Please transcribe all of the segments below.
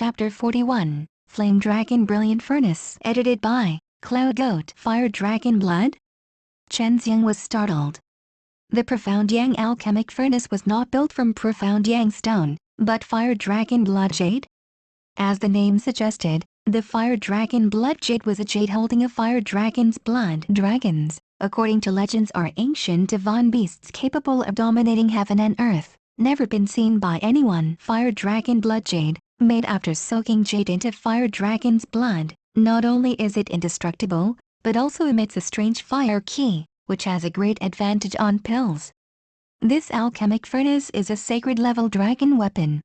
Chapter 41, Flame Dragon Brilliant Furnace. Edited by Cloud Goat. Fire Dragon Blood? Chen Xiang was startled. The Profound Yang alchemic furnace was not built from Profound Yang stone, but Fire Dragon Blood Jade? As the name suggested, the Fire Dragon Blood Jade was a jade holding a fire dragon's blood. Dragons, according to legends, are ancient divine beasts capable of dominating heaven and earth, never been seen by anyone. Fire Dragon Blood Jade, made after soaking jade into fire dragon's blood, not only is it indestructible, but also emits a strange fire qi, which has a great advantage on pills. This alchemic furnace is a sacred level dragon weapon.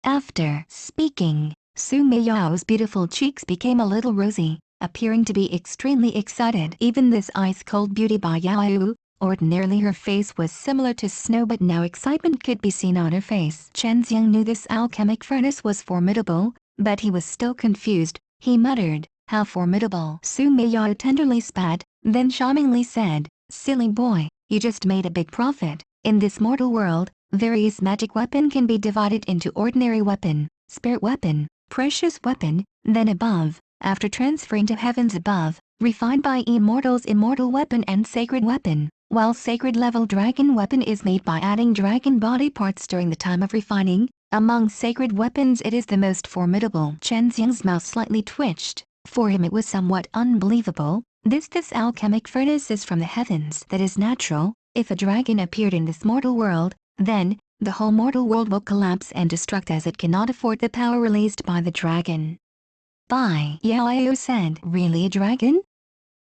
After speaking, Su Meiyao's beautiful cheeks became a little rosy, appearing to be extremely excited. Even this ice-cold beauty by Yao, ordinarily her face was similar to snow, but now excitement could be seen on her face. Chen Xiang knew this alchemic furnace was formidable, but he was still confused. He muttered, "How formidable?" Su Meiyao tenderly spat, then charmingly said, "Silly boy, you just made a big profit. In this mortal world, various magic weapon can be divided into ordinary weapon, spirit weapon, precious weapon, then above, after transferring to heavens above, refined by immortals, immortal weapon and sacred weapon, while sacred level dragon weapon is made by adding dragon body parts during the time of refining. Among sacred weapons it is the most formidable." Chen Xiang's mouth slightly twitched. For him it was somewhat unbelievable. This alchemic furnace is from the heavens. That is natural. If a dragon appeared in this mortal world, then the whole mortal world will collapse and destruct, as it cannot afford the power released by the dragon. Bai Yao said, "Really a dragon?"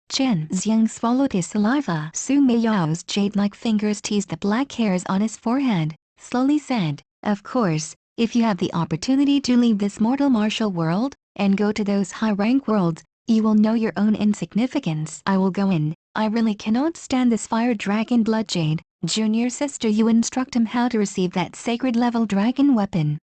Chen Xiang swallowed his saliva. Su Meiyao's jade-like fingers teased the black hairs on his forehead, slowly said, "Of course, if you have the opportunity to leave this mortal martial world, and go to those high-rank worlds, you will know your own insignificance." "I will go in. I really cannot stand this fire dragon blood jade. Junior sister, you instruct him how to receive that sacred level dragon weapon."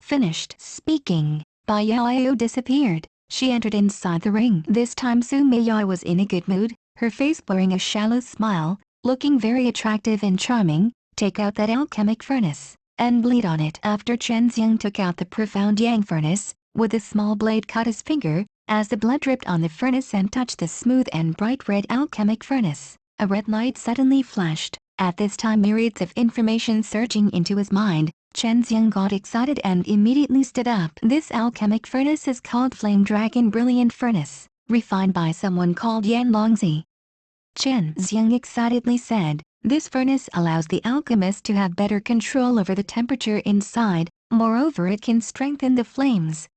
Finished speaking, Bai Yao disappeared. She entered inside the ring. This time Su Meiyao was in a good mood, her face wearing a shallow smile, looking very attractive and charming. "Take out that alchemic furnace, and bleed on it." After Chen Xiang took out the Profound Yang furnace, with a small blade cut his finger, as the blood dripped on the furnace and touched the smooth and bright red alchemic furnace, a red light suddenly flashed. At this time, myriads of information surging into his mind, Chen Xiang got excited and immediately stood up. This alchemic furnace is called Flame Dragon Brilliant Furnace, refined by someone called Yan Longzi. Chen Xiang excitedly said, "This furnace allows the alchemist to have better control over the temperature inside, moreover it can strengthen the flames.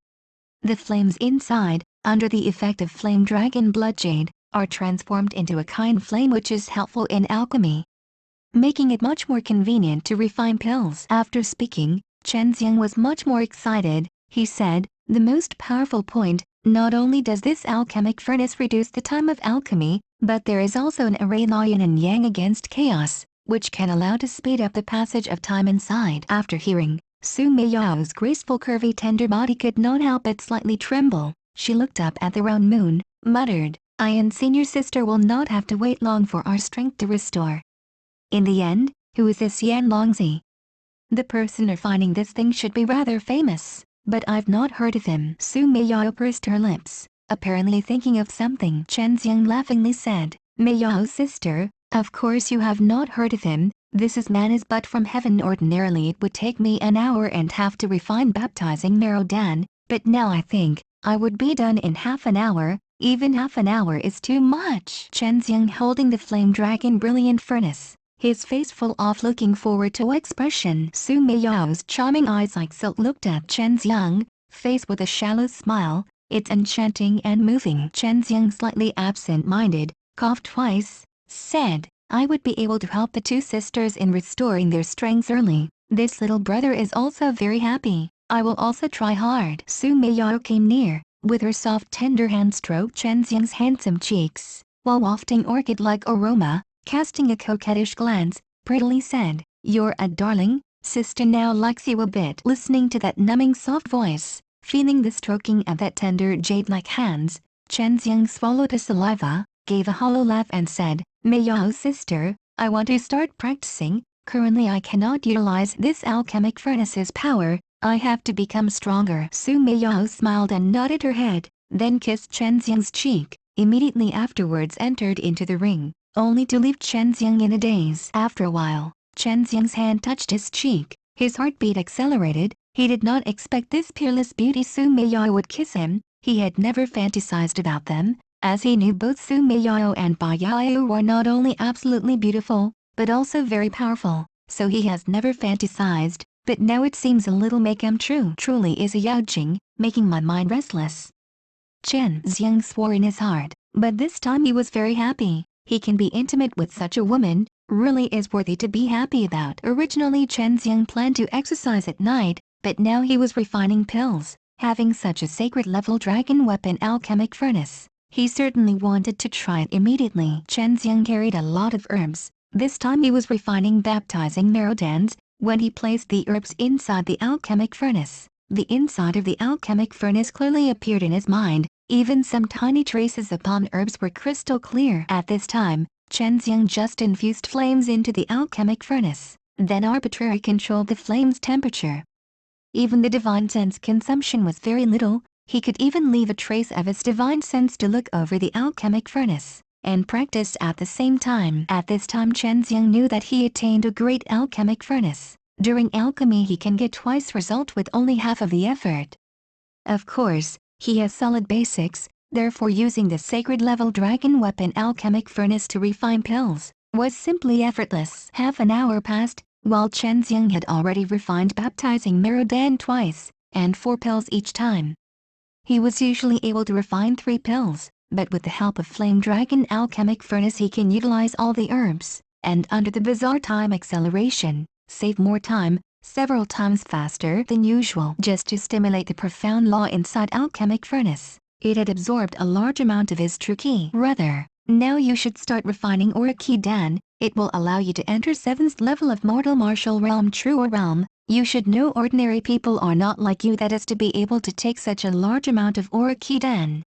The flames inside, under the effect of Flame Dragon Blood Jade, are transformed into a kind flame which is helpful in alchemy, making it much more convenient to refine pills." After speaking, Chen Xiang was much more excited. He said, "The most powerful point, not only does this alchemic furnace reduce the time of alchemy, but there is also an array of yin and yang against chaos, which can allow to speed up the passage of time inside." After hearing, Su Meiyao's graceful curvy tender body could not help but slightly tremble. She looked up at the round moon, muttered, "I and senior sister will not have to wait long for our strength to restore." In the end, who is this Yan Longzi? The person refining this thing should be rather famous, but I've not heard of him. Su Meiyao pursed her lips, apparently thinking of something. Chen Xiang laughingly said, "Meiyao's sister, of course you have not heard of him. This man is but from heaven. Ordinarily it would take me an hour and half to refine baptizing Merodan, but now I think I would be done in half an hour. Even half an hour is too much." Chen Xiang holding the Flame Dragon Brilliant Furnace, his face full of looking forward to expression. Su Meiyao's charming eyes like silk looked at Chen Xiang, face with a shallow smile. "It's enchanting and moving." Chen Xiang, slightly absent-minded, coughed twice, said, "I would be able to help the two sisters in restoring their strengths early. This little brother is also very happy. I will also try hard." Su Meiyao came near, with her soft tender hand stroked Chen Xiang's handsome cheeks, while wafting orchid-like aroma. Casting a coquettish glance, prettily said, "You're a darling, sister now likes you a bit." Listening to that numbing soft voice, feeling the stroking of that tender jade-like hands, Chen Xiang swallowed his saliva, gave a hollow laugh and said, "Meiyao's sister, I want to start practicing. Currently I cannot utilize this alchemic furnace's power, I have to become stronger. Su Meiyao smiled and nodded her head, then kissed Chen Xiang's cheek, immediately afterwards entered into the ring, only to leave Chen Xiang in a daze. After a while, Chen Xiang's hand touched his cheek, his heartbeat accelerated. He did not expect this peerless beauty Su Meiyao would kiss him. He had never fantasized about them, as he knew both Su Meiyao and Bai Yao were not only absolutely beautiful, but also very powerful, so he has never fantasized, but now it seems a little may come true. Truly is a Yaojing, making my mind restless. Chen Xiang swore in his heart, but this time he was very happy. He can be intimate with such a woman, really is worthy to be happy about. Originally Chen Xiang planned to exercise at night, but now he was refining pills. Having such a sacred level dragon weapon alchemic furnace, he certainly wanted to try it immediately. Chen Xiang carried a lot of herbs. This time he was refining baptizing marrow dans. When he placed the herbs inside the alchemic furnace, the inside of the alchemic furnace clearly appeared in his mind. Even some tiny traces upon herbs were crystal clear. At this time, Chen Xiang just infused flames into the alchemic furnace, then arbitrarily controlled the flame's temperature. Even the divine sense consumption was very little. He could even leave a trace of his divine sense to look over the alchemic furnace, and practiced at the same time. At this time Chen Xiang knew that he attained a great alchemic furnace. During alchemy he can get twice result with only half of the effort. Of course, he has solid basics, therefore using the sacred level dragon weapon alchemic furnace to refine pills was simply effortless. Half an hour passed, while Chen Xiang had already refined baptizing Miradan twice, and 4 pills each time. He was usually able to refine 3 pills, but with the help of Flame Dragon alchemic furnace he can utilize all the herbs, and under the bizarre time acceleration, save more time, several times faster than usual. Just to stimulate the profound law inside alchemic furnace, it had absorbed a large amount of his true ki. Rather, now you should start refining Aura Ki Dan. It will allow you to enter 7th level of mortal martial realm truer realm. You should know ordinary people are not like you, that is to be able to take such a large amount of Aura Ki Dan.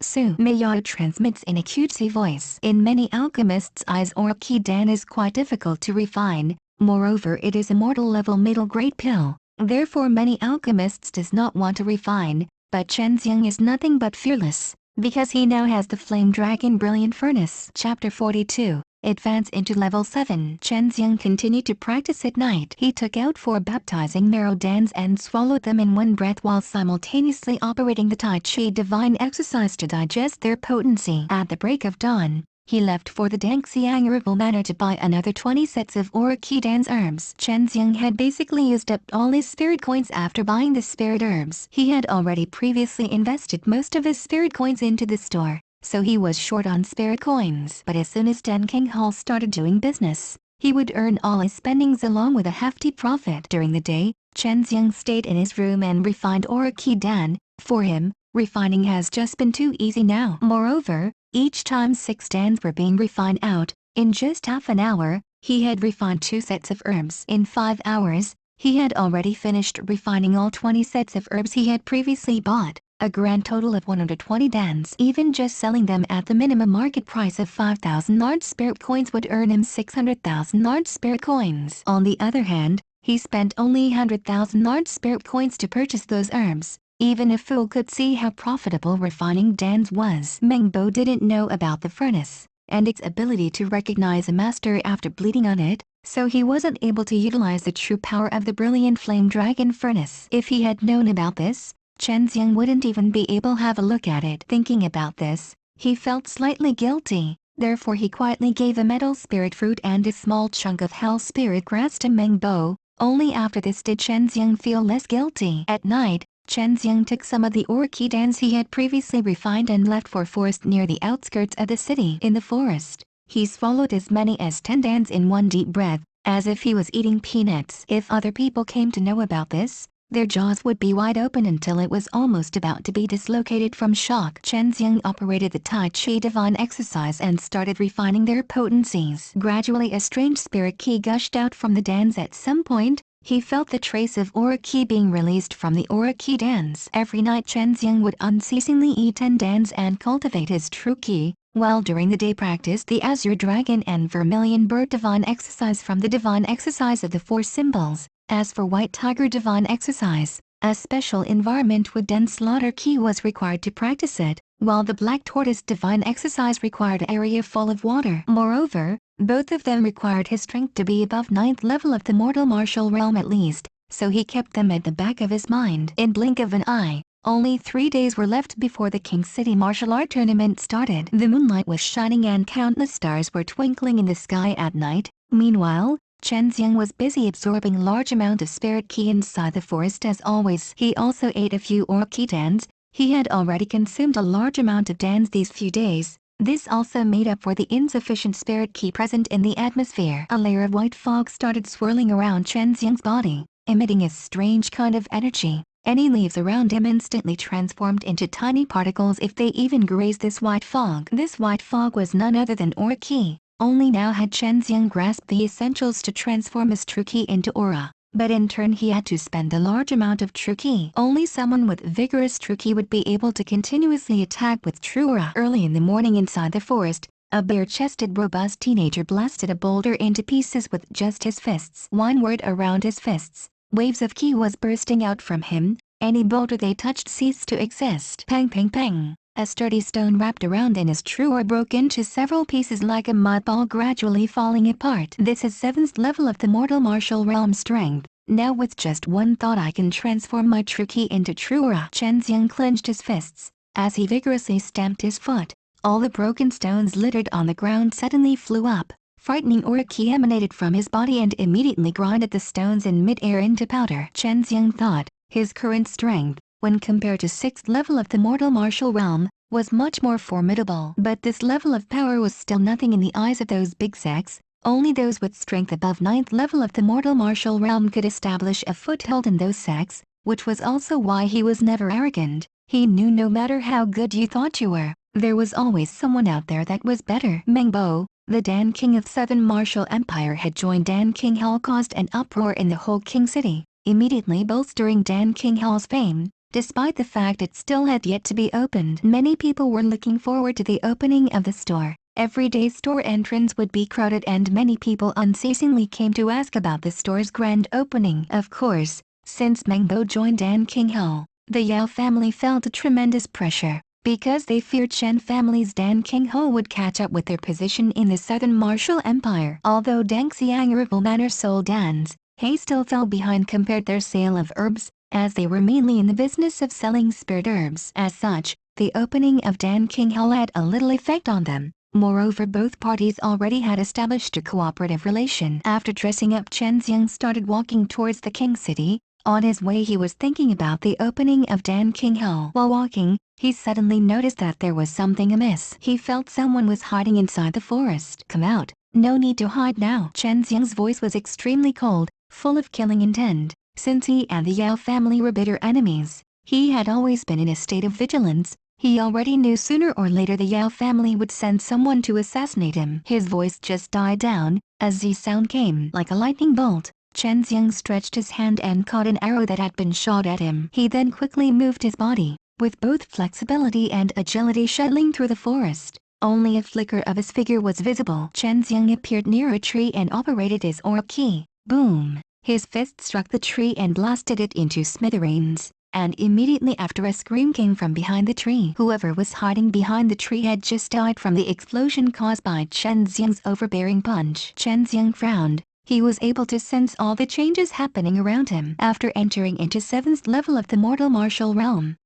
Su Meiyao transmits in a cutesy voice. In many alchemists' eyes Aura Ki Dan is quite difficult to refine, moreover it is a mortal level middle grade pill, therefore many alchemists does not want to refine, but Chen Xiang is nothing but fearless, because he now has the Flame Dragon Brilliant Furnace. Chapter 42. Advance into level 7. Chen Xiang continued to practice at night. He took out 4 baptizing marrow dans and swallowed them in one breath while simultaneously operating the Tai Chi divine exercise to digest their potency. At the break of dawn, he left for the Dangxiang herbal manor to buy another 20 sets of Aura Ki Dan's herbs. Chen Xiang had basically used up all his spirit coins after buying the spirit herbs. He had already previously invested most of his spirit coins into the store, so he was short on spirit coins. But as soon as Dan King Hall started doing business, he would earn all his spendings along with a hefty profit. During the day, Chen Xiang stayed in his room and refined Aura Ki Dan. For him, refining has just been too easy now. Moreover, each time 6 dans were being refined out, in just half an hour, he had refined 2 sets of herbs. In 5 hours, he had already finished refining all 20 sets of herbs he had previously bought. A grand total of 120 dans. Even just selling them at the minimum market price of 5,000 large spirit coins would earn him 600,000 large spirit coins. On the other hand, he spent only 100,000 large spirit coins to purchase those herbs. Even a fool could see how profitable refining dans was. Meng Bo didn't know about the furnace, and its ability to recognize a master after bleeding on it, so he wasn't able to utilize the true power of the brilliant flame dragon furnace. If he had known about this, Chen Xiang wouldn't even be able to have a look at it. Thinking about this, he felt slightly guilty, therefore he quietly gave a metal spirit fruit and a small chunk of hell spirit grass to Meng Bo. Only after this did Chen Xiang feel less guilty. At night, Chen Xiang took some of the Aura Ki Dans he had previously refined and left for forest near the outskirts of the city. In the forest, he swallowed as many as 10 dans in one deep breath, as if he was eating peanuts. If other people came to know about this, their jaws would be wide open until it was almost about to be dislocated from shock. Chen Xiang operated the Tai Chi divine exercise and started refining their potencies. Gradually a strange spirit ki gushed out from the dans. At some point, he felt the trace of Aura Ki being released from the Aura Ki dans. Every night Chen Xiang would unceasingly eat 10 dans and cultivate his true ki, while during the day practiced the Azure Dragon and Vermilion Bird divine exercise from the divine exercise of the 4 symbols. As for White Tiger Divine Exercise, a special environment with dense slaughter ki was required to practice it, while the Black Tortoise Divine Exercise required an area full of water. Moreover, both of them required his strength to be above 9th level of the mortal martial realm at least, so he kept them at the back of his mind. In blink of an eye, only 3 days were left before the King City Martial Art Tournament started. The moonlight was shining and countless stars were twinkling in the sky at night. Meanwhile, Chen Xiang was busy absorbing a large amount of spirit ki inside the forest as always. He also ate a few aura ki dans. He had already consumed a large amount of dans these few days. This also made up for the insufficient spirit ki present in the atmosphere. A layer of white fog started swirling around Chen Xiang's body, emitting a strange kind of energy. Any leaves around him instantly transformed into tiny particles if they even grazed this white fog. This white fog was none other than aura ki. Only now had Chen Xiang grasped the essentials to transform his true ki into aura, but in turn he had to spend a large amount of true ki. Only someone with vigorous true ki would be able to continuously attack with true aura. Early in the morning inside the forest, a bare-chested robust teenager blasted a boulder into pieces with just his fists. One word around his fists, waves of ki was bursting out from him. Any boulder they touched ceased to exist. Pang pang pang. A sturdy stone wrapped around in his true aura broke into several pieces like a mud ball gradually falling apart. This is 7th level of the mortal martial realm strength. Now with just one thought I can transform my true ki into true aura. Chen Xiang clenched his fists. As he vigorously stamped his foot, all the broken stones littered on the ground suddenly flew up. Frightening aura ki emanated from his body and immediately grinded the stones in mid-air into powder. Chen Xiang thought, his current strength, when compared to 6th level of the mortal martial realm, was much more formidable. But this level of power was still nothing in the eyes of those big sacks. Only those with strength above 9th level of the mortal martial realm could establish a foothold in those sacks, which was also why he was never arrogant. He knew no matter how good you thought you were, there was always someone out there that was better. Meng Bo, the Dan King of Southern Martial Empire, had joined Dan King Hall, caused an uproar in the whole King City, immediately bolstering Dan King Hall's fame. Despite the fact it still had yet to be opened, many people were looking forward to the opening of the store. Every day store entrance would be crowded and many people unceasingly came to ask about the store's grand opening. Of course, since Meng Bo joined Dan King Hall, the Yao family felt a tremendous pressure, because they feared Chen family's Dan King Hall would catch up with their position in the Southern Martial Empire. Although Deng Xiang Rival Manor sold dans, he still fell behind compared to their sale of herbs, as they were mainly in the business of selling spirit herbs. As such, the opening of Dan King Hall had a little effect on them. Moreover, both parties already had established a cooperative relation. After dressing up, Chen Xiang started walking towards the King City. On his way he was thinking about the opening of Dan King Hall. While walking, he suddenly noticed that there was something amiss. He felt someone was hiding inside the forest. Come out, no need to hide now. Chen Xiang's voice was extremely cold, full of killing intent. Since he and the Yao family were bitter enemies, he had always been in a state of vigilance. He already knew sooner or later the Yao family would send someone to assassinate him. His voice just died down, as the sound came like a lightning bolt. Chen Xiang stretched his hand and caught an arrow that had been shot at him. He then quickly moved his body, with both flexibility and agility, shuttling through the forest. Only a flicker of his figure was visible. Chen Xiang appeared near a tree and operated his aura ki. Boom! His fist struck the tree and blasted it into smithereens, and immediately after a scream came from behind the tree. Whoever was hiding behind the tree had just died from the explosion caused by Chen Xiang's overbearing punch. Chen Xiang frowned. He was able to sense all the changes happening around him after entering into 7th level of the mortal martial realm.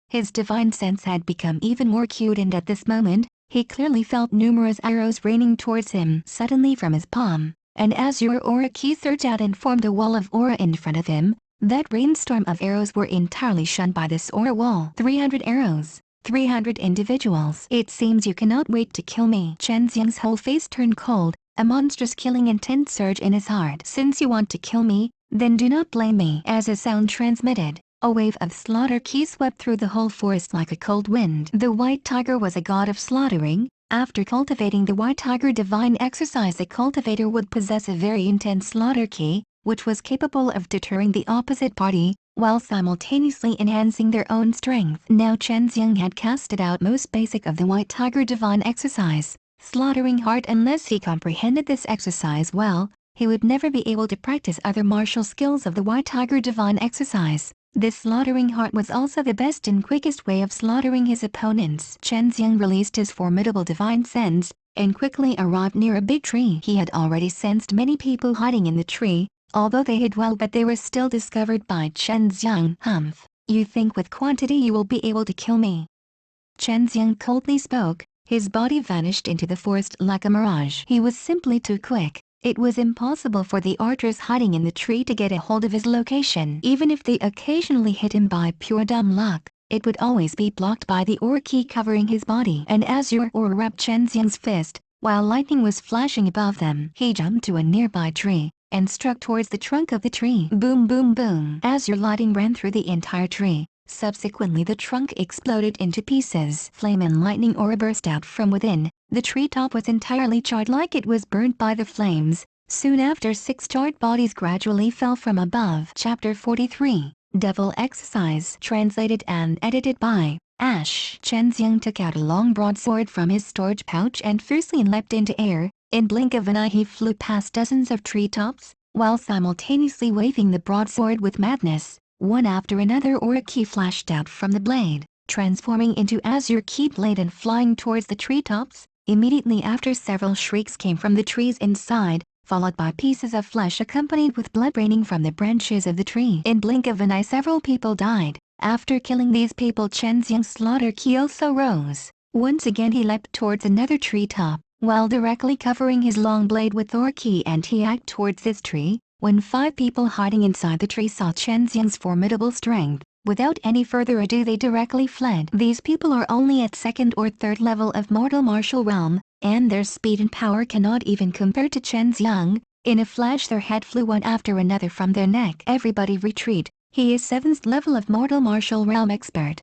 His divine sense had become even more acute, and at this moment, he clearly felt numerous arrows raining towards him suddenly from his palm. An azure aura ki surged out and formed a wall of aura in front of him. That rainstorm of arrows were entirely shunned by this aura wall. 300 arrows, 300 individuals. It seems you cannot wait to kill me. Chen Xiang's whole face turned cold, a monstrous killing intent surged in his heart. Since you want to kill me, then do not blame me. As a sound transmitted, a wave of slaughter ki swept through the whole forest like a cold wind. The white tiger was a god of slaughtering. After cultivating the White Tiger Divine Exercise, the cultivator would possess a very intense slaughter ki, which was capable of deterring the opposite party, while simultaneously enhancing their own strength. Now Chen Xiang had casted out most basic of the White Tiger Divine Exercise, slaughtering hard unless he comprehended this exercise well. he would never be able to practice other martial skills of the White Tiger Divine exercise. This slaughtering heart was also the best and quickest way of slaughtering his opponents. Chen Xiang released his formidable divine sense, and quickly arrived near a big tree. He had already sensed many people hiding in the tree, although they hid well, but they were still discovered by Chen Xiang. Humph, you think with quantity you will be able to kill me? Chen Xiang coldly spoke. His body vanished into the forest like a mirage. He was simply too quick. It was impossible for the archers hiding in the tree to get a hold of his location. Even if they occasionally hit him by pure dumb luck, it would always be blocked by the aura key covering his body. An azure aura wrapped Chen Xiang's fist, while lightning was flashing above them. He jumped to a nearby tree and struck towards the trunk of the tree. Boom boom boom. Azure lighting ran through the entire tree. Subsequently the trunk exploded into pieces. Flame and lightning aura burst out from within. The treetop was entirely charred like it was burnt by the flames. Soon after, 6 charred bodies gradually fell from above. Chapter 43. Devil Exercise. Translated and edited by Ash. Chen Xiang took out a long broadsword from his storage pouch and fiercely leapt into air. In blink of an eye he flew past dozens of treetops, while simultaneously waving the broadsword with madness. One after another aura key flashed out from the blade, transforming into azure key blade and flying towards the treetops. Immediately after, several shrieks came from the trees inside, followed by pieces of flesh accompanied with blood raining from the branches of the tree. In blink of an eye several people died. After killing these people, Chen Xiang's slaughter key also rose. Once again he leapt towards another treetop, while directly covering his long blade with aura key, and he acted towards this tree. When 5 people hiding inside the tree saw Chen Xiang's formidable strength, without any further ado they directly fled. These people are only at 2nd or 3rd level of mortal martial realm, and their speed and power cannot even compare to Chen Xiang. In a flash their head flew one after another from their neck. Everybody retreat, he is 7th level of mortal martial realm expert.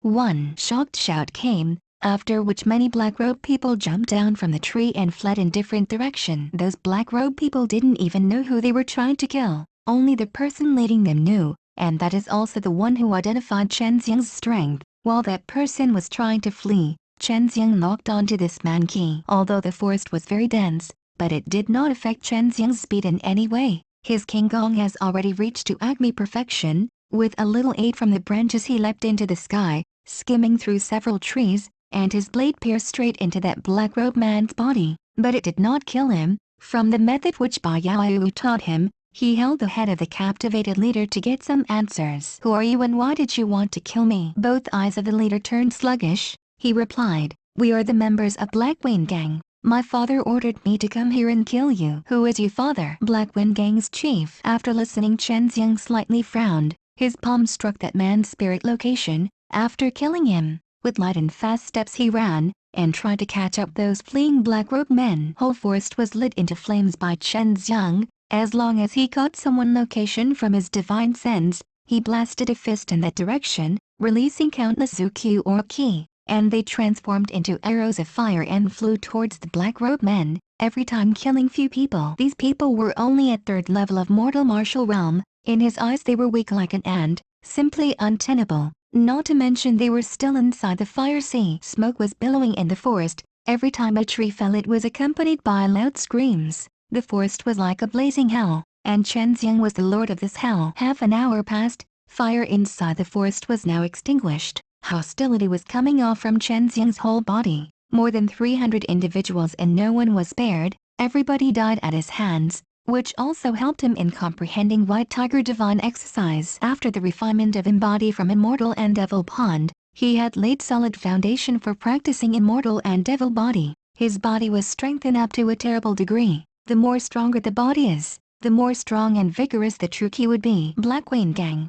One shocked shout came, after which many black-robed people jumped down from the tree and fled in different direction. Those black-robed people didn't even know who they were trying to kill. Only the person leading them knew, and that is also the one who identified Chen Xiang's strength. While that person was trying to flee, Chen Xiang knocked onto this man key. Although the forest was very dense, but it did not affect Chen Xiang's speed in any way. His King Gong has already reached to acme perfection. With a little aid from the branches he leapt into the sky, skimming through several trees, and his blade pierced straight into that black-robed man's body. But it did not kill him. From the method which Bai Yao taught him, he held the head of the captivated leader to get some answers. Who are you and why did you want to kill me? Both eyes of the leader turned sluggish. He replied, we are the members of Black Wing Gang. My father ordered me to come here and kill you. Who is your father? Black Wing Gang's chief. After listening, Chen Xiang slightly frowned. His palm struck that man's spirit location. After killing him, with light and fast steps he ran, and tried to catch up those fleeing black-robed men. Whole forest was lit into flames by Chen Xiang. As long as he caught someone location from his divine sense, he blasted a fist in that direction, releasing countless Zuki or Ki, and they transformed into arrows of fire and flew towards the black-robed men, every time killing few people. These people were only at 3rd level of mortal martial realm. In his eyes they were weak like an ant, simply untenable. Not to mention they were still inside the fire sea. Smoke was billowing in the forest. Every time a tree fell it was accompanied by loud screams. The forest was like a blazing hell, and Chen Xiang was the lord of this hell. Half an hour passed. Fire inside the forest was now extinguished. Hostility was coming off from Chen Xiang's whole body. More than 300 individuals and no one was spared. Everybody died at his hands, which also helped him in comprehending White Tiger Divine exercise. After the refinement of Embody from Immortal and Devil Pond, he had laid solid foundation for practicing Immortal and Devil Body. His body was strengthened up to a terrible degree. The more stronger the body is, the more strong and vigorous the true Ki would be. Black Wing Gang.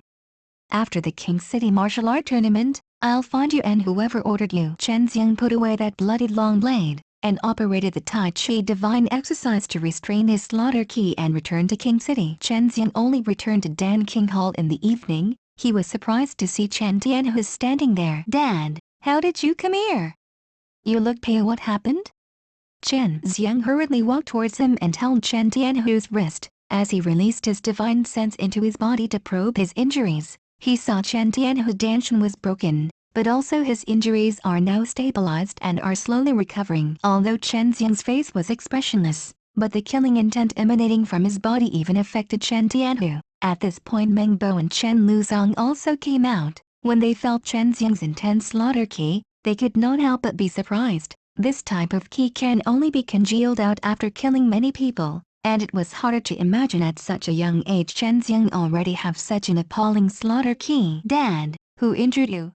After the King City martial art tournament, I'll find you and whoever ordered you. Chen Xiang put away that bloody long blade, and operated the Tai Chi divine exercise to restrain his slaughter key and return to King City. Chen Xiang only returned to Dan King Hall in the evening. He was surprised to see Chen Tianhu standing there. Dad, how did you come here? You look pale, what happened? Chen Xiang hurriedly walked towards him and held Chen Tianhu's wrist, as he released his divine sense into his body to probe his injuries. He saw Chen Tianhu's dantian was broken, but also his injuries are now stabilized and are slowly recovering. Although Chen Xiang's face was expressionless, but the killing intent emanating from his body even affected Chen Tianhu. At this point Meng Bo and Chen Luzong also came out. When they felt Chen Xiang's intense slaughter qi, they could not help but be surprised. This type of qi can only be congealed out after killing many people, and it was harder to imagine at such a young age Chen Xiang already have such an appalling slaughter qi. "Dad, who injured you?"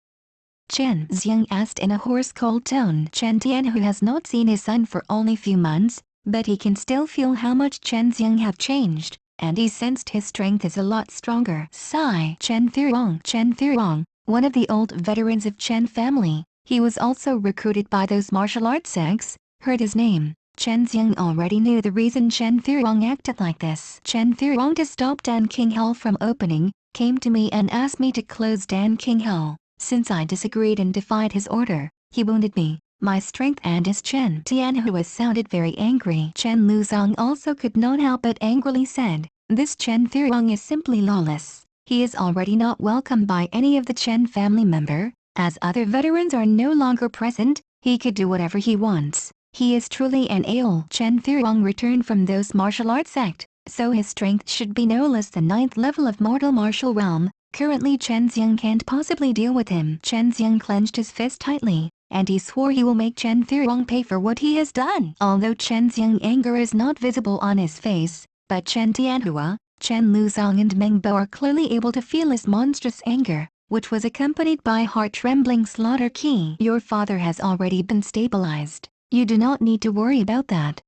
Chen Xiang asked in a hoarse cold tone. Chen Tianhu has not seen his son for only few months, but he can still feel how much Chen Xiang have changed, and he sensed his strength is a lot stronger. Sigh. Chen Thuong, one of the old veterans of Chen family, he was also recruited by those martial arts sects, heard his name. Chen Xiang already knew the reason Chen Thuong acted like this. Chen Thuong to stop Dan King Hall from opening, came to me and asked me to close Dan King Hall. Since I disagreed and defied his order, he wounded me, my strength and his. Chen Tianhu was sounded very angry. Chen Luzong also could not help but angrily said, "This Chen Thuong is simply lawless. He is already not welcomed by any of the Chen family member. As other veterans are no longer present, he could do whatever he wants. He is truly an AOL." Chen Thuong returned from those martial arts sect, so his strength should be no less than 9th level of mortal martial realm. Currently Chen Xiang can't possibly deal with him. Chen Xiang clenched his fist tightly, and he swore he will make Chen Thuong pay for what he has done. Although Chen Xiang's anger is not visible on his face, but Chen Tianhua, Chen Luzong and Meng Bo are clearly able to feel his monstrous anger, which was accompanied by heart-trembling slaughter qi. "Your father has already been stabilized. You do not need to worry about that,"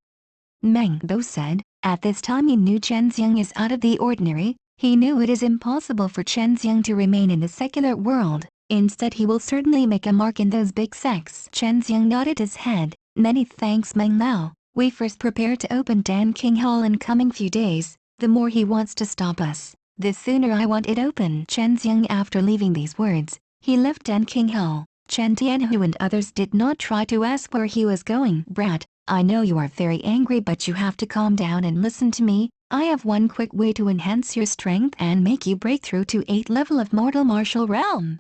Meng Bo said. At this time he knew Chen Xiang is out of the ordinary. He knew it is impossible for Chen Xiang to remain in the secular world. Instead he will certainly make a mark in those big sects. Chen Xiang nodded his head. "Many thanks Meng Lao. We first prepare to open Dan King Hall in coming few days. The more he wants to stop us, the sooner I want it open." Chen Xiang after leaving these words, he left Dan King Hall. Chen Tianhu and others did not try to ask where he was going. "Brat, I know you are very angry but you have to calm down and listen to me. I have one quick way to enhance your strength and make you break through to 8th level of mortal martial realm."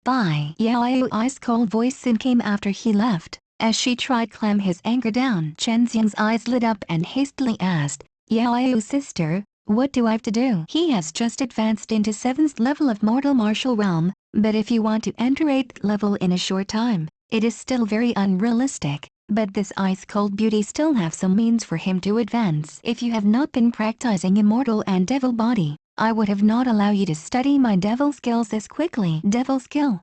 Bye. Yao Ai's cold voice soon came after he left. As she tried to calm his anger down, Chen Xiang's eyes lit up and hastily asked, "Yao sister, what do I have to do?" He has just advanced into 7th level of mortal martial realm, but if you want to enter 8th level in a short time, it is still very unrealistic. But this ice-cold beauty still have some means for him to advance. If you have not been practicing immortal and devil body, I would have not allow you to study my devil skills this quickly. Devil skill.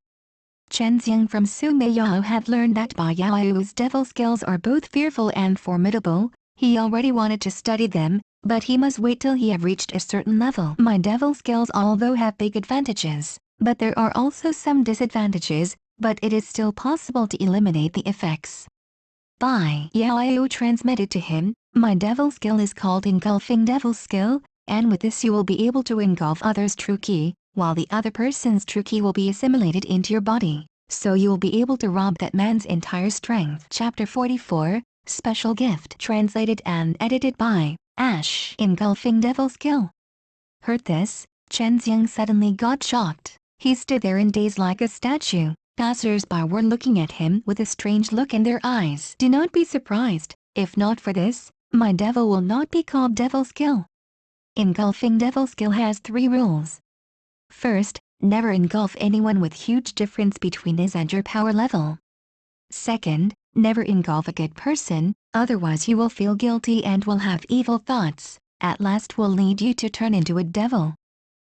Chen Xiang from Sumei Yao had learned that Bai Yao's devil skills are both fearful and formidable. He already wanted to study them, but he must wait till he have reached a certain level. My devil skills although have big advantages, but there are also some disadvantages, but it is still possible to eliminate the effects. Bai Yao transmitted to him, "My devil skill is called engulfing devil skill, and with this you will be able to engulf others' true qi, while the other person's true qi will be assimilated into your body, so you will be able to rob that man's entire strength." Chapter 44, Special Gift. Translated and edited by Ash. Engulfing devil skill. Heard this, Chen Xiang suddenly got shocked. He stood there in daze like a statue. Passers-by were looking at him with a strange look in their eyes. "Do not be surprised. If not for this, my devil will not be called devil skill." Engulfing devil skill has 3 rules. First, never engulf anyone with huge difference between his and your power level. Second, never engulf a good person, otherwise you will feel guilty and will have evil thoughts, at last will lead you to turn into a devil.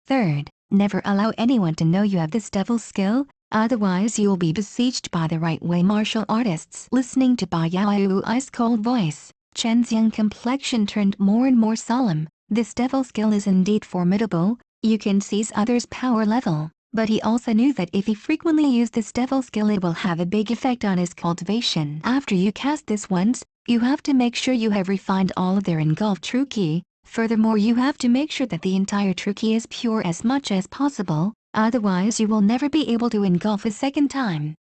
Third, never allow anyone to know you have this devil skill, otherwise you will be besieged by the right way martial artists. Listening to Bai Yao's cold voice, Chen Xiang's complexion turned more and more solemn. This devil skill is indeed formidable. You can seize others' power level, but he also knew that if he frequently used this devil skill it will have a big effect on his cultivation. After you cast this once, you have to make sure you have refined all of their engulfed true qi. Furthermore you have to make sure that the entire true qi is pure as much as possible, otherwise you will never be able to engulf a second time.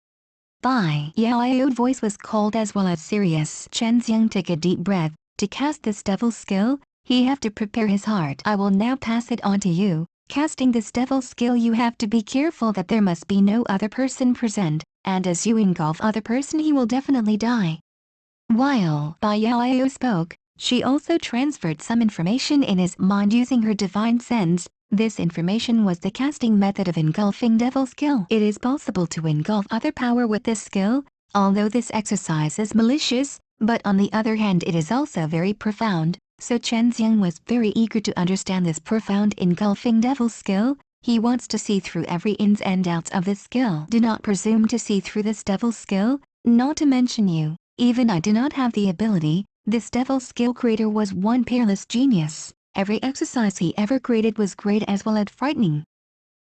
Bai Yao's voice was cold as well as serious. Chen Xiang took a deep breath. To cast this devil skill, he have to prepare his heart. "I will now pass it on to you. Casting this devil skill you have to be careful that there must be no other person present, and as you engulf other person he will definitely die." While Bai Yao spoke, She also transferred some information in his mind using her divine sense. This information was the casting method of engulfing devil skill. It is possible to engulf other power with this skill, although this exercise is malicious, but on the other hand it is also very profound. So Chen Xiang was very eager to understand this profound engulfing devil skill. He wants to see through every ins and outs of this skill. Do not presume to see through this devil skill, not to mention you. Even I do not have the ability. This devil skill creator was one peerless genius. Every exercise he ever created was great as well as frightening.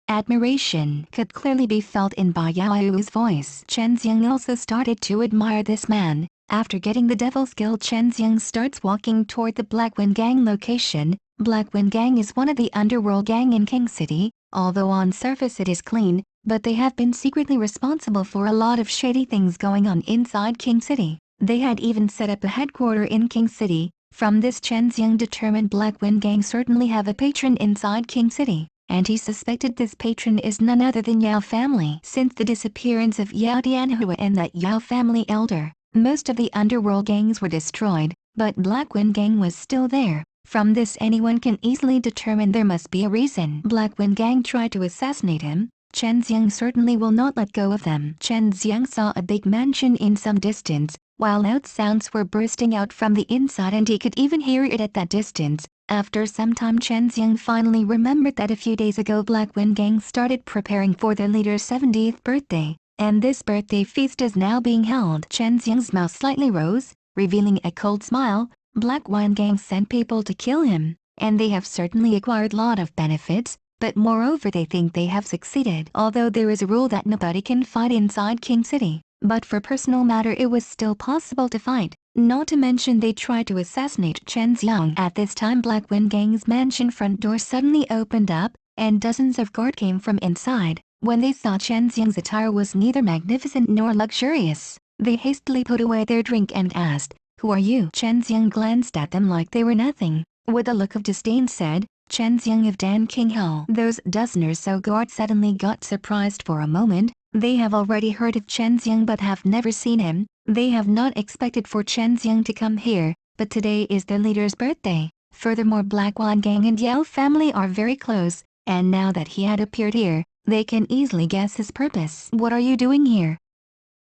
Admiration could clearly be felt in Ba Yao's voice. Chen Xiang also started to admire this man. After getting the devil skill, Chen Xiang starts walking toward the Black Wind Gang location. Black Wind Gang is one of the underworld gang in King City. Although on surface it is clean, but they have been secretly responsible for a lot of shady things going on inside King City. They had even set up a headquarters in King City. From this, Chen Xiang determined Black Wind Gang certainly have a patron inside King City, and he suspected this patron is none other than Yao family. Since the disappearance of Yao Tianhua and that Yao family elder, most of the underworld gangs were destroyed, but Black Wind Gang was still there. From this, anyone can easily determine there must be a reason. Black Wind Gang tried to assassinate him. Chen Xiang certainly will not let go of them. Chen Xiang saw a big mansion in some distance, while loud sounds were bursting out from the inside and he could even hear it at that distance. After some time, Chen Xiang finally remembered that a few days ago Black Wind Gang started preparing for their leader's 70th birthday, and this birthday feast is now being held. Chen Xiang's mouth slightly rose, revealing a cold smile. Black Wind Gang sent people to kill him, and they have certainly acquired a lot of benefits, but moreover they think they have succeeded. Although there is a rule that nobody can fight inside King City, but for personal matter it was still possible to fight. Not to mention they tried to assassinate Chen Xiang. At this time Black Wind Gang's mansion front door suddenly opened up, and dozens of guards came from inside. When they saw Chen Xiang's attire was neither magnificent nor luxurious, they hastily put away their drink and asked, "Who are you?" Chen Xiang glanced at them like they were nothing. With a look of disdain said, "Chen Xiang of Dan King Hall." Those dozen or so guards suddenly got surprised for a moment. They have already heard of Chen Xiang but have never seen him. They have not expected for Chen Xiang to come here, but today is their leader's birthday. Furthermore, Black Wind Gang and Yao family are very close, and now that he had appeared here, they can easily guess his purpose. "What are you doing here?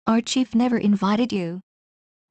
Our chief never invited you,"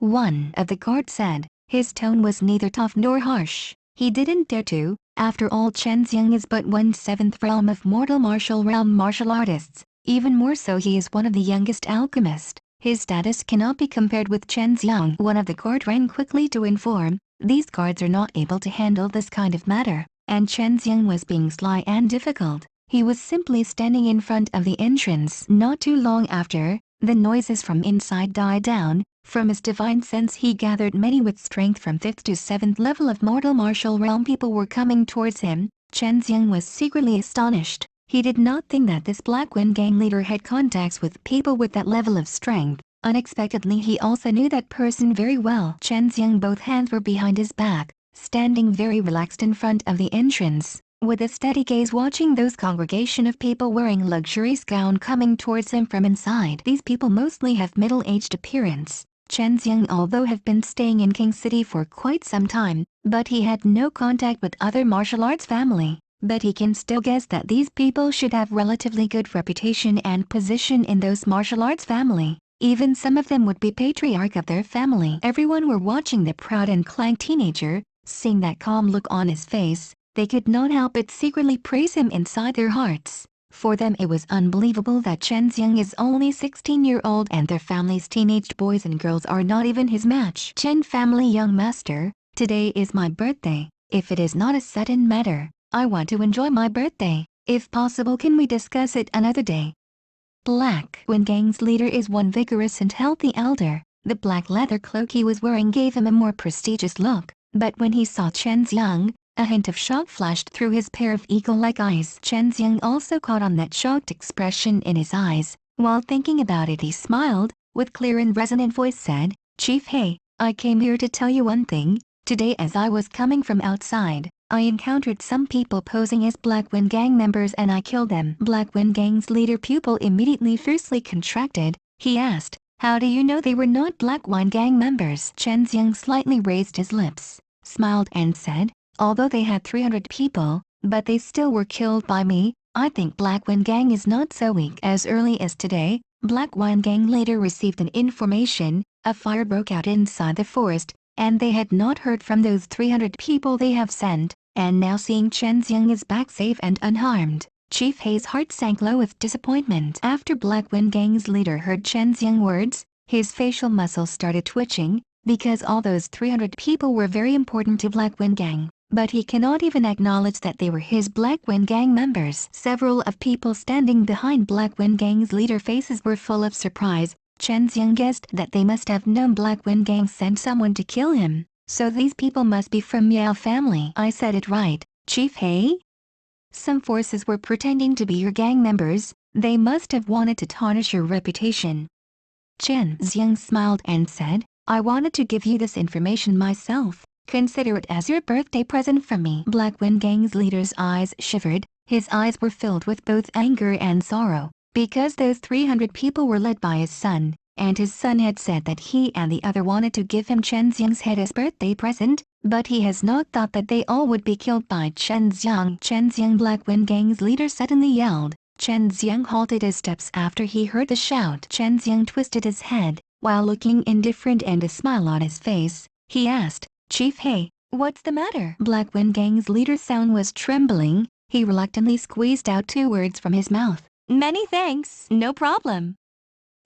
one of the guards said. His tone was neither tough nor harsh. He didn't dare to. After all, Chen Xiang is but 1/7 realm of mortal martial realm martial artists. Even more so, he is one of the youngest alchemists. His status cannot be compared with Chen Xiang. One of the guard ran quickly to inform, these guards are not able to handle this kind of matter, and Chen Xiang was being sly and difficult. He was simply standing in front of the entrance. Not too long after, the noises from inside died down. From his divine sense he gathered many with strength from 5th to 7th level of mortal martial realm people were coming towards him. Chen Xiang was secretly astonished. He did not think that this Black Wind Gang leader had contacts with people with that level of strength. Unexpectedly he also knew that person very well. Chen Xiang both hands were behind his back, standing very relaxed in front of the entrance, with a steady gaze watching those congregation of people wearing luxurious gown coming towards him from inside. These people mostly have middle-aged appearance. Chen Xiang although have been staying in King City for quite some time, but he had no contact with other martial arts family. But he can still guess that these people should have relatively good reputation and position in those martial arts family. Even some of them would be patriarch of their family. Everyone were watching the proud and clank teenager. Seeing that calm look on his face, they could not help but secretly praise him inside their hearts. For them it was unbelievable that Chen Xiang is only 16-year-old and their family's teenaged boys and girls are not even his match. "Chen family young master, today is my birthday. If it is not a sudden matter, I want to enjoy my birthday. If possible, can we discuss it another day?" Black Wind Gang's leader is one vigorous and healthy elder. The black leather cloak he was wearing gave him a more prestigious look, but when he saw Chen Xiang, a hint of shock flashed through his pair of eagle-like eyes. Chen Xiang also caught on that shocked expression in his eyes. While thinking about it he smiled, with clear and resonant voice said, "Chief, hey, I came here to tell you one thing. Today as I was coming from outside, I encountered some people posing as Black Wind Gang members and I killed them." Black Wind Gang's leader pupil immediately fiercely contracted. He asked, "How do you know they were not Black Wind Gang members?" Chen Xiang slightly raised his lips. smiled and said, although they had 300 people, but they still were killed by me. I think Black Wind Gang is not so weak. As early as today, Black Wind Gang later received an information, a fire broke out inside the forest, and they had not heard from those 300 people they have sent, and now seeing Chen Xiang is back safe and unharmed, Chief Hei's heart sank low with disappointment. After Black Wind Gang's leader heard Chen Xiang's words, his facial muscles started twitching, because all those 300 people were very important to Black Wind Gang. But he cannot even acknowledge that they were his Black Wind Gang members. Several of people standing behind Black Wind Gang's leader faces were full of surprise. Chen Xiang guessed that they must have known Black Wind Gang sent someone to kill him, so these people must be from Yao family. I said it right, Chief Hei? Some forces were pretending to be your gang members. They must have wanted to tarnish your reputation. Chen Xiang smiled and said, I wanted to give you this information myself. Consider it as your birthday present from me. Black Wind Gang's leader's eyes shivered. His eyes were filled with both anger and sorrow, because those 300 people were led by his son, and his son had said that he and the other wanted to give him Chen Xiang's head as birthday present, but he has not thought that they all would be killed by Chen Xiang. Chen Xiang, Black Wind Gang's leader, suddenly yelled. Chen Xiang halted his steps after he heard the shout. Chen Xiang twisted his head, while looking indifferent and a smile on his face. He asked, Chief Hei, what's the matter? Black Wind Gang's leader's sound was trembling. He reluctantly squeezed out 2 words from his mouth. Many thanks, no problem.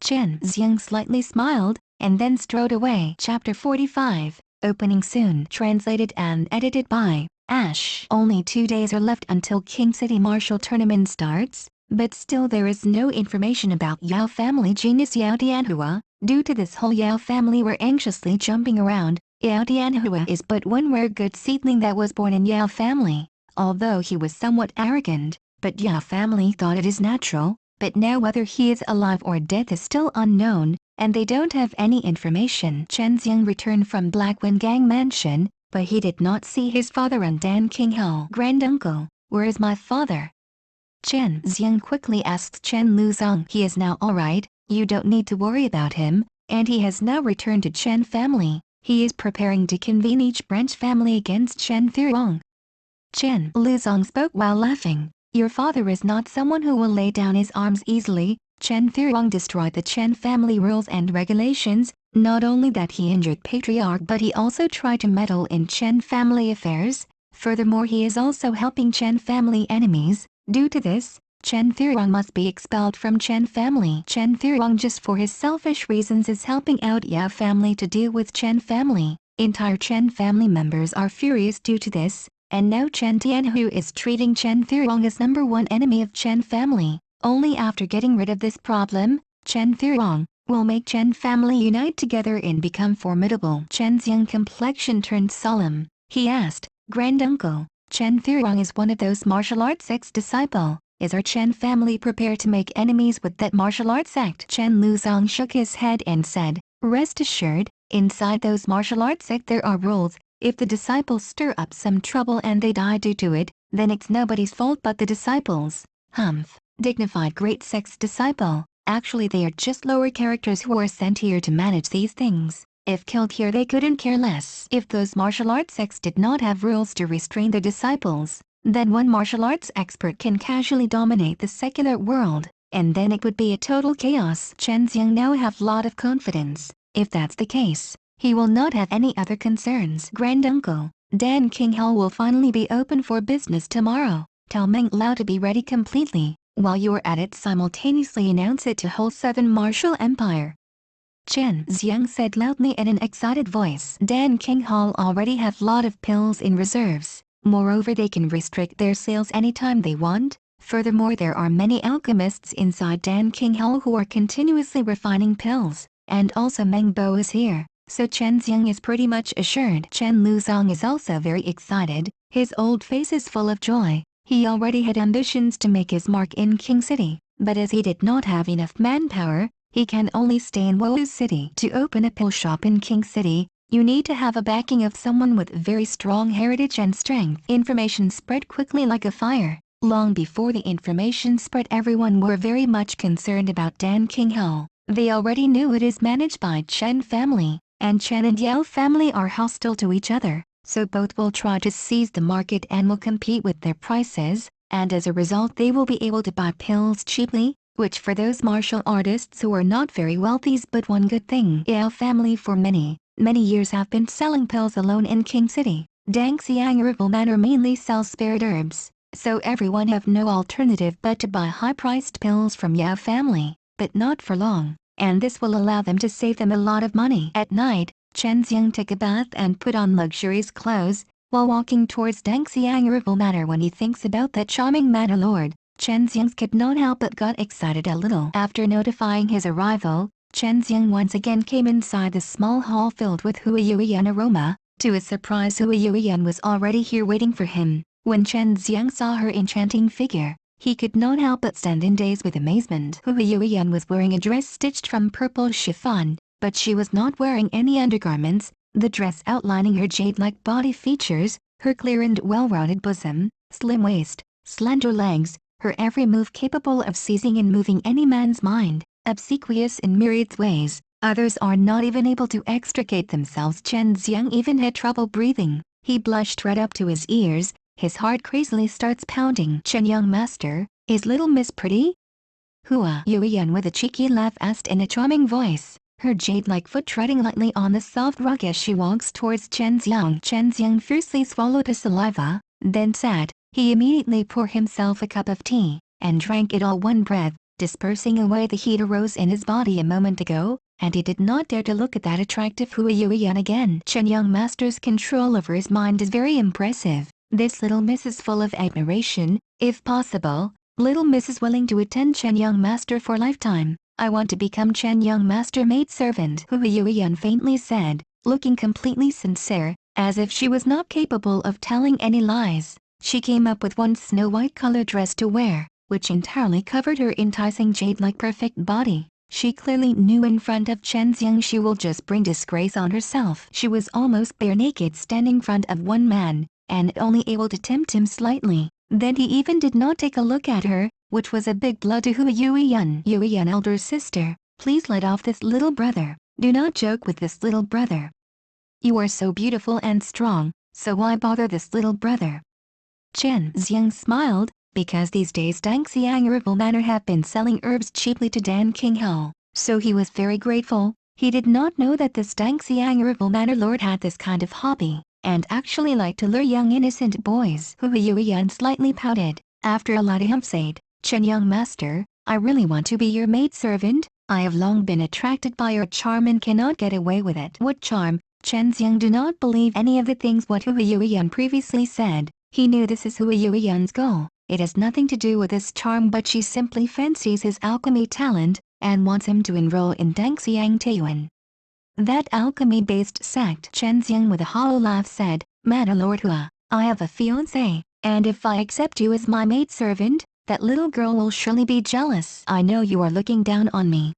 Chen Xiang slightly smiled, and then strode away. Chapter 45, opening soon. Translated and edited by Ash. Only 2 days are left until King City Martial Tournament starts, but still there is no information about Yao family genius Yao Tianhua. Due to this, whole Yao family were anxiously jumping around. Yao Tianhua is but one rare good seedling that was born in Yao family, although he was somewhat arrogant, but Yao family thought it is natural. But now whether he is alive or dead is still unknown, and they don't have any information. Chen Xiang returned from Black Wind Gang mansion, but he did not see his father and Dan Qinghao. Granduncle, where is my father? Chen Xiang quickly asked Chen Luzong. He is now alright, you don't need to worry about him, and he has now returned to Chen family. He is preparing to convene each branch family against Chen Thuong. Chen Luzong spoke while laughing. Your father is not someone who will lay down his arms easily. Chen Thuong destroyed the Chen family rules and regulations. Not only that, he injured Patriarch, but he also tried to meddle in Chen family affairs. Furthermore, he is also helping Chen family enemies. Due to this, Chen Thuong must be expelled from Chen family. Chen Thuong, just for his selfish reasons, is helping out Yao family to deal with Chen family. Entire Chen family members are furious due to this, and now Chen Tianhu is treating Chen Thuong as #1 enemy of Chen family. Only after getting rid of this problem, Chen Thuong will make Chen family unite together and become formidable. Chen's young complexion turned solemn. He asked, Granduncle, Chen Thuong is one of those martial arts sect's disciple. Is our Chen family prepared to make enemies with that martial arts sect? Chen Luzong shook his head and said, rest assured, inside those martial arts sect there are rules. If the disciples stir up some trouble and they die due to it, then it's nobody's fault but the disciples. Humph, dignified great sect's disciple. Actually they are just lower characters who are sent here to manage these things. If killed here they couldn't care less. If those martial arts sects did not have rules to restrain their disciples, then one martial arts expert can casually dominate the secular world, and then it would be a total chaos. Chen Xiang now have lot of confidence. If that's the case, he will not have any other concerns. Granduncle, Dan Qinghao will finally be open for business tomorrow. Tell Meng Lao to be ready completely. While you are at it, simultaneously announce it to whole Southern Martial Empire. Chen Xiang said loudly in an excited voice. Dan Qinghao already have lot of pills in reserves. Moreover, they can restrict their sales anytime they want. Furthermore, there are many alchemists inside Dan Qinghao who are continuously refining pills. And also Meng Bo is here. So Chen Xiang is pretty much assured. Chen Luzong is also very excited. His old face is full of joy. He already had ambitions to make his mark in King City, but as he did not have enough manpower, he can only stay in Wowu City. To open a pill shop in King City, you need to have a backing of someone with very strong heritage and strength. Information spread quickly like a fire. Long before the information spread, everyone were very much concerned about Dan Qinghao. They already knew it is managed by Chen family, and Chen and Yao family are hostile to each other. so both will try to seize the market and will compete with their prices, and as a result they will be able to buy pills cheaply, which for those martial artists who are not very wealthy is but one good thing. Yao family for many years have been selling pills alone in King City. Dangxiang Rival Manor mainly sells spirit herbs, so everyone have no alternative but to buy high-priced pills from Yao family, but not for long, and this will allow them to save them a lot of money. At night, Chen Xiang took a bath and put on luxurious clothes, while walking towards Dangxiang Rival Manor. When he thinks about that charming manor lord, Chen Xiang could not help but got excited a little. After notifying his arrival, Chen Xiang once again came inside the small hall filled with Huiyuan aroma. To his surprise, Huiyuan was already here waiting for him. When Chen Xiang saw her enchanting figure, he could not help but stand in daze with amazement. Huiyuan was wearing a dress stitched from purple chiffon, but she was not wearing any undergarments, the dress outlining her jade-like body features, her clear and well-rounded bosom, slim waist, slender legs, her every move capable of seizing and moving any man's mind, obsequious in myriad ways. Others are not even able to extricate themselves. Chen Xiang even had trouble breathing. He blushed right up to his ears. His heart crazily starts pounding. "Chen young master, is little miss pretty?" Huiyuan with a cheeky laugh asked in a charming voice, her jade-like foot treading lightly on the soft rug as she walks towards Chen Xiang. Chen Xiang fiercely swallowed his saliva, then sat. He immediately poured himself a cup of tea, and drank it all one breath, dispersing away the heat arose in his body a moment ago, and he did not dare to look at that attractive Huiyuan again. Chen young master's control over his mind is very impressive. This little miss is full of admiration. If possible, little miss is willing to attend Chen young master for lifetime. I want to become Chen young master maidservant, Huiyuan faintly said, looking completely sincere, as if she was not capable of telling any lies. She came up with one snow-white colored dress to wear, which entirely covered her enticing jade-like perfect body. She clearly knew in front of Chen Xiang she will just bring disgrace on herself. She was almost bare naked standing in front of one man, and only able to tempt him slightly. Then he even did not take a look at her, which was a big blow to Huiyuan. "Huiyuan elder sister, please let off this little brother. Do not joke with this little brother. You are so beautiful and strong, so why bother this little brother?" Chen Xiang smiled, because these days Dangxiang Rival Manor have been selling herbs cheaply to Dan King Hall, so he was very grateful. He did not know that this Dangxiang Rival Manor lord had this kind of hobby, and actually liked to lure young innocent boys. Huiyuan slightly pouted. After a lot of said, "Chen young master, I really want to be your maidservant. I have long been attracted by your charm and cannot get away with it." "What charm?" Chen Xiang did not believe any of the things what Huiyuan previously said. He knew this is Huiyuan's goal. It has nothing to do with his charm, but she simply fancies his alchemy talent, and wants him to enroll in Dangxiang Taiyuan. That alchemy-based sect. Chen Xiang with a hollow laugh said, "Manor Lord Hua, I have a fiancé, and if I accept you as my maidservant, that little girl will surely be jealous. I know you are looking down on me."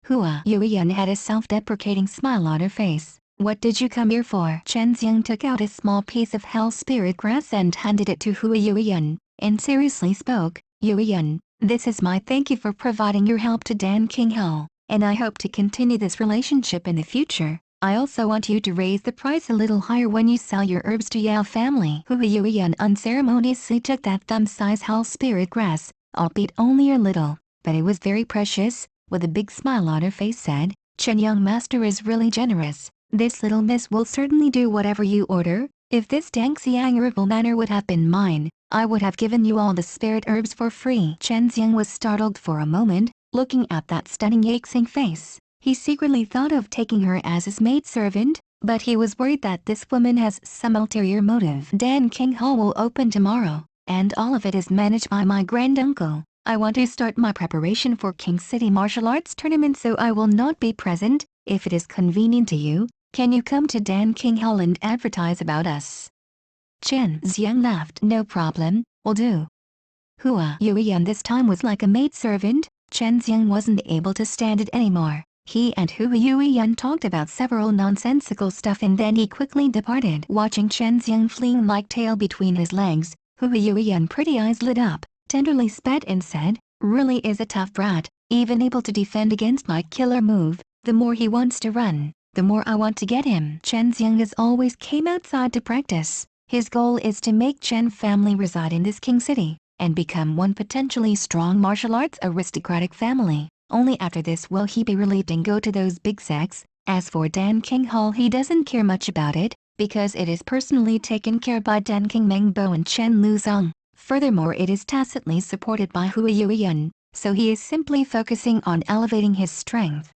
Huiyuan had a self-deprecating smile on her face. "What did you come here for?" Chen Xiang took out a small piece of hell spirit grass and handed it to Huiyuan, and seriously spoke, "Yuyan, this is my thank you for providing your help to Dan King Hall, and I hope to continue this relationship in the future. I also want you to raise the price a little higher when you sell your herbs to Yao family." Huiyuan unceremoniously took that thumb-size hell spirit grass, albeit only a little, but it was very precious, with a big smile on her face said, "Chen young master is really generous. This little miss will certainly do whatever you order. If this Dangxiang Rival Manor would have been mine, I would have given you all the spirit herbs for free." Chen Xiang was startled for a moment, looking at that stunning Yaxing face. He secretly thought of taking her as his maidservant, but he was worried that this woman has some ulterior motive. "Dan King Hall will open tomorrow, and all of it is managed by my granduncle. I want to start my preparation for King City Martial Arts Tournament, so I will not be present. If it is convenient to you, can you come to Dan King Hall and advertise about us?" Chen Xiang laughed. "No problem, will do." Huiyuan this time was like a maidservant. Chen Xiang wasn't able to stand it anymore. He and Huiyuan talked about several nonsensical stuff and then he quickly departed. Watching Chen Xiang fleeing like tail between his legs, Huiyuan pretty eyes lit up, tenderly spat and said, "Really is a tough brat, even able to defend against my killer move. The more he wants to run, the more I want to get him. Chen Xiang has always came outside to practice. His goal is to make Chen family reside in this king city, and become one potentially strong martial arts aristocratic family. Only after this will he be relieved and go to those big sacks. As for Dan King Hall, he doesn't care much about it, because it is personally taken care by Dan King Mengbo and Chen Luzong. Furthermore, it is tacitly supported by Hua Yuyan, so he is simply focusing on elevating his strength.